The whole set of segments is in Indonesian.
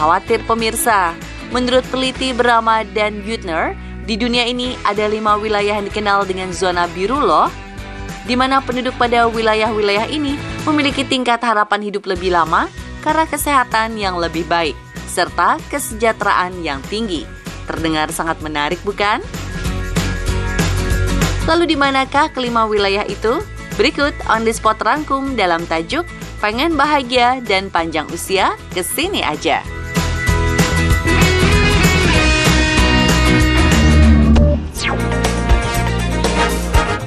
khawatir pemirsa. Menurut peneliti bernama Dan Buettner, di dunia ini ada 5 wilayah yang dikenal dengan zona biru loh, di mana penduduk pada wilayah-wilayah ini memiliki tingkat harapan hidup lebih lama karena kesehatan yang lebih baik, serta kesejahteraan yang tinggi. Terdengar sangat menarik bukan? Lalu di manakah kelima wilayah itu? Berikut On The Spot rangkum dalam tajuk Pengen Bahagia dan Panjang Usia, kesini aja.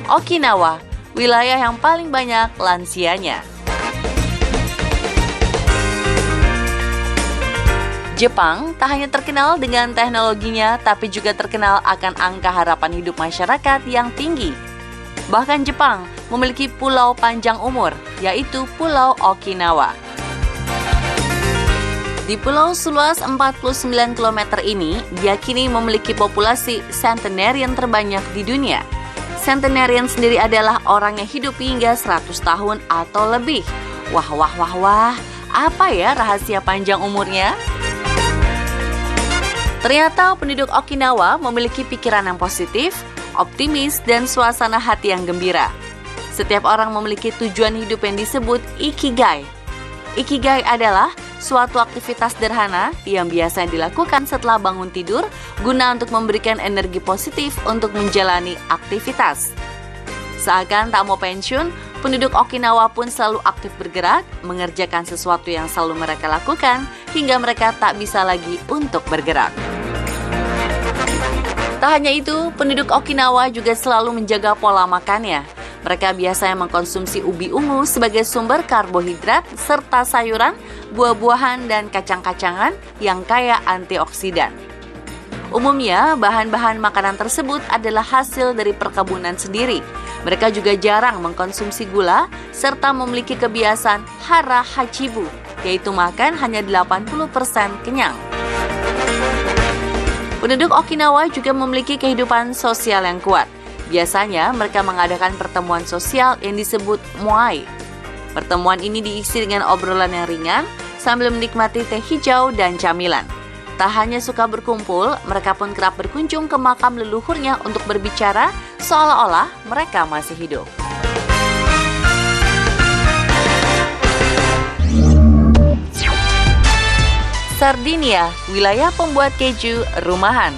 Okinawa, wilayah yang paling banyak lansianya. Jepang tak hanya terkenal dengan teknologinya, tapi juga terkenal akan angka harapan hidup masyarakat yang tinggi. Bahkan Jepang memiliki pulau panjang umur, yaitu Pulau Okinawa. Di pulau seluas 49 km ini, diyakini memiliki populasi centenarian terbanyak di dunia. Centenarian sendiri adalah orang yang hidup hingga 100 tahun atau lebih. Wah, apa ya rahasia panjang umurnya? Ternyata penduduk Okinawa memiliki pikiran yang positif, optimis, dan suasana hati yang gembira. Setiap orang memiliki tujuan hidup yang disebut Ikigai. Ikigai adalah suatu aktivitas sederhana yang biasa dilakukan setelah bangun tidur guna untuk memberikan energi positif untuk menjalani aktivitas. Seakan tak mau pensiun, penduduk Okinawa pun selalu aktif bergerak, mengerjakan sesuatu yang selalu mereka lakukan hingga mereka tak bisa lagi untuk bergerak. Tak hanya itu, penduduk Okinawa juga selalu menjaga pola makannya. Mereka biasanya mengkonsumsi ubi ungu sebagai sumber karbohidrat serta sayuran, buah-buahan, dan kacang-kacangan yang kaya antioksidan. Umumnya, bahan-bahan makanan tersebut adalah hasil dari perkebunan sendiri. Mereka juga jarang mengkonsumsi gula serta memiliki kebiasaan hara hachibu, yaitu makan hanya 80% kenyang. Penduduk Okinawa juga memiliki kehidupan sosial yang kuat. Biasanya mereka mengadakan pertemuan sosial yang disebut moai. Pertemuan ini diisi dengan obrolan yang ringan sambil menikmati teh hijau dan camilan. Tak hanya suka berkumpul, mereka pun kerap berkunjung ke makam leluhurnya untuk berbicara seolah-olah mereka masih hidup. Sardinia, wilayah pembuat keju rumahan.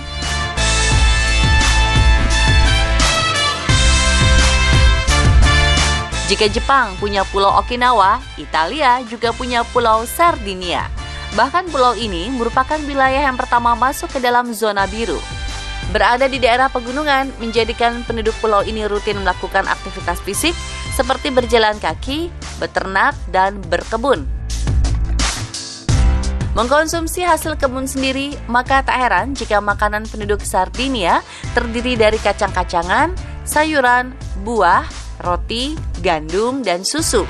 Jika Jepang punya pulau Okinawa, Italia juga punya pulau Sardinia. Bahkan pulau ini merupakan wilayah yang pertama masuk ke dalam zona biru. Berada di daerah pegunungan menjadikan penduduk pulau ini rutin melakukan aktivitas fisik seperti berjalan kaki, beternak, dan berkebun. Mengkonsumsi hasil kebun sendiri, maka tak heran jika makanan penduduk Sardinia terdiri dari kacang-kacangan, sayuran, buah, roti, gandum, dan susu.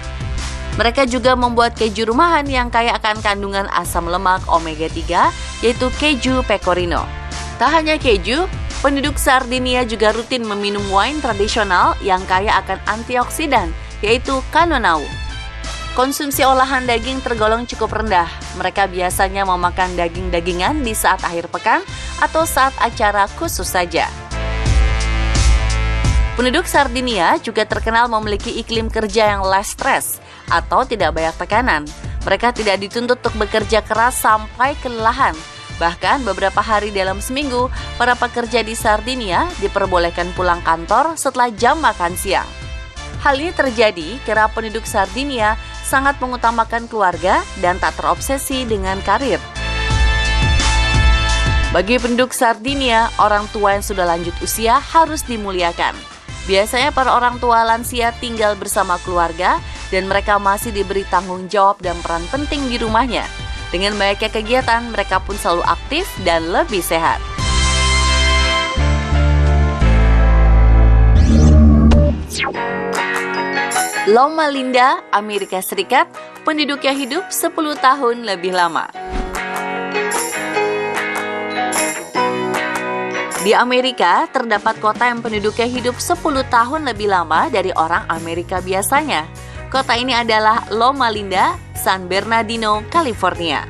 Mereka juga membuat keju rumahan yang kaya akan kandungan asam lemak omega 3, yaitu keju pecorino. Tak hanya keju, penduduk Sardinia juga rutin meminum wine tradisional yang kaya akan antioksidan, yaitu Cannonau. Konsumsi olahan daging tergolong cukup rendah. Mereka biasanya memakan daging-dagingan di saat akhir pekan atau saat acara khusus saja. Penduduk Sardinia juga terkenal memiliki iklim kerja yang less stress atau tidak banyak tekanan. Mereka tidak dituntut untuk bekerja keras sampai kelelahan. Bahkan beberapa hari dalam seminggu, para pekerja di Sardinia diperbolehkan pulang kantor setelah jam makan siang. Hal ini terjadi karena penduduk Sardinia sangat mengutamakan keluarga dan tak terobsesi dengan karir. Bagi penduduk Sardinia, orang tua yang sudah lanjut usia harus dimuliakan. Biasanya para orang tua lansia tinggal bersama keluarga dan mereka masih diberi tanggung jawab dan peran penting di rumahnya. Dengan banyaknya kegiatan, mereka pun selalu aktif dan lebih sehat. Loma Linda, Amerika Serikat, penduduknya hidup 10 tahun lebih lama. Di Amerika, terdapat kota yang penduduknya hidup 10 tahun lebih lama dari orang Amerika biasanya. Kota ini adalah Loma Linda, San Bernardino, California.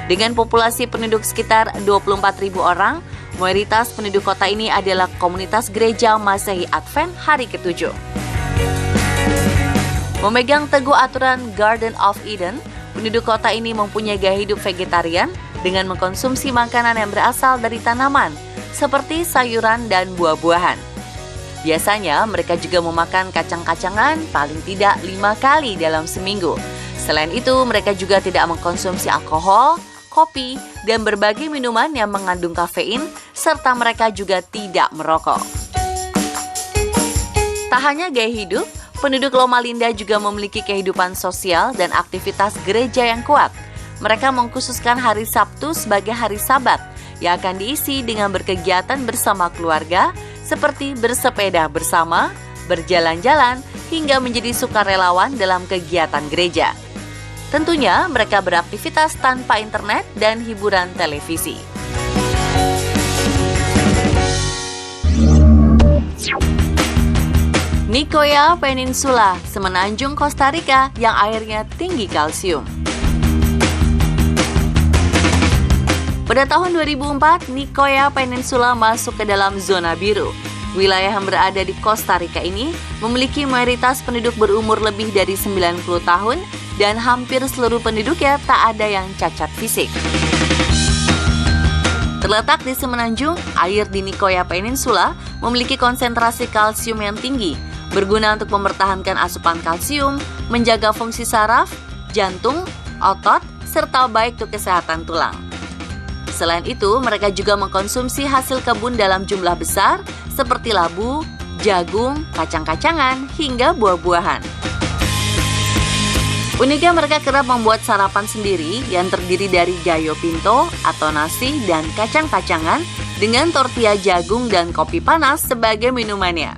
Dengan populasi penduduk sekitar 24.000 orang, mayoritas penduduk kota ini adalah komunitas gereja Masehi Advent hari ke-7. Memegang teguh aturan Garden of Eden, penduduk kota ini mempunyai gaya hidup vegetarian dengan mengkonsumsi makanan yang berasal dari tanaman, seperti sayuran dan buah-buahan. Biasanya mereka juga memakan kacang-kacangan paling tidak 5 kali dalam seminggu. Selain itu, mereka juga tidak mengkonsumsi alkohol, kopi, dan berbagai minuman yang mengandung kafein, serta mereka juga tidak merokok. Tak hanya gaya hidup, penduduk Loma Linda juga memiliki kehidupan sosial dan aktivitas gereja yang kuat. Mereka mengkhususkan hari Sabtu sebagai hari Sabat, yang akan diisi dengan berkegiatan bersama keluarga, seperti bersepeda bersama, berjalan-jalan, hingga menjadi sukarelawan dalam kegiatan gereja. Tentunya mereka beraktivitas tanpa internet dan hiburan televisi. Nicoya Peninsula, semenanjung Costa Rica yang airnya tinggi kalsium. Pada tahun 2004, Nicoya Peninsula masuk ke dalam zona biru. Wilayah yang berada di Costa Rica ini memiliki mayoritas penduduk berumur lebih dari 90 tahun dan hampir seluruh penduduknya tak ada yang cacat fisik. Terletak di semenanjung, air di Nicoya Peninsula memiliki konsentrasi kalsium yang tinggi, berguna untuk mempertahankan asupan kalsium, menjaga fungsi saraf, jantung, otot, serta baik untuk kesehatan tulang. Selain itu, mereka juga mengkonsumsi hasil kebun dalam jumlah besar seperti labu, jagung, kacang-kacangan, hingga buah-buahan. Uniknya mereka kerap membuat sarapan sendiri yang terdiri dari gallo pinto atau nasi dan kacang-kacangan dengan tortilla jagung dan kopi panas sebagai minumannya.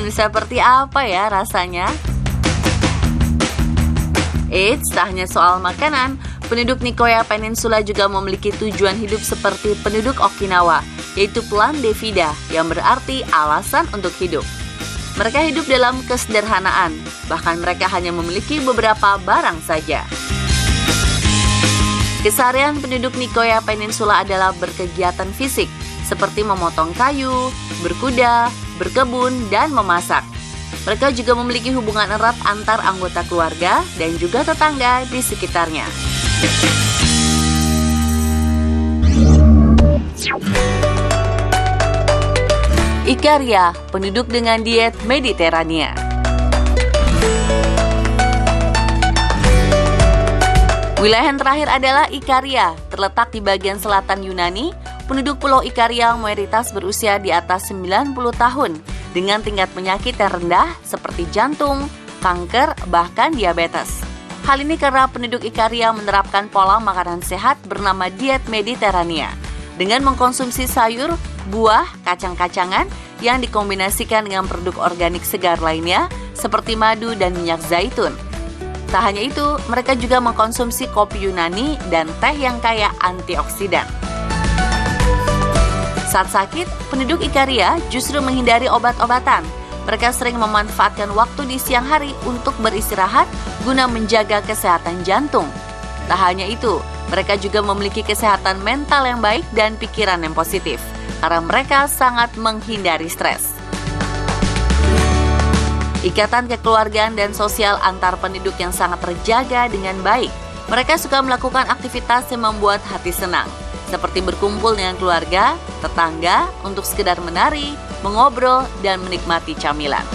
Seperti apa ya rasanya? Eits, tak hanya soal makanan, penduduk Nicoya Peninsula juga memiliki tujuan hidup seperti penduduk Okinawa, yaitu plan de vida yang berarti alasan untuk hidup. Mereka hidup dalam kesederhanaan, bahkan mereka hanya memiliki beberapa barang saja. Keseharian penduduk Nicoya Peninsula adalah berkegiatan fisik, seperti memotong kayu, berkuda, berkebun, dan memasak. Mereka juga memiliki hubungan erat antar anggota keluarga dan juga tetangga di sekitarnya. Ikaria, penduduk dengan diet Mediterania. Wilayah yang terakhir adalah Ikaria, terletak di bagian selatan Yunani. Penduduk Pulau Ikaria mayoritas berusia di atas 90 tahun, dengan tingkat penyakit yang rendah seperti jantung, kanker, bahkan diabetes. Hal ini karena penduduk Ikaria menerapkan pola makanan sehat bernama diet Mediterania, dengan mengkonsumsi sayur, buah, kacang-kacangan yang dikombinasikan dengan produk organik segar lainnya seperti madu dan minyak zaitun. Tak hanya itu, mereka juga mengkonsumsi kopi Yunani dan teh yang kaya antioksidan. Saat sakit, penduduk Ikaria justru menghindari obat-obatan. Mereka sering memanfaatkan waktu di siang hari untuk beristirahat guna menjaga kesehatan jantung. Tak hanya itu, mereka juga memiliki kesehatan mental yang baik dan pikiran yang positif, karena mereka sangat menghindari stres. Ikatan kekeluargaan dan sosial antar penduduk yang sangat terjaga dengan baik. Mereka suka melakukan aktivitas yang membuat hati senang, seperti berkumpul dengan keluarga, tetangga, untuk sekedar menari, mengobrol, dan menikmati camilan.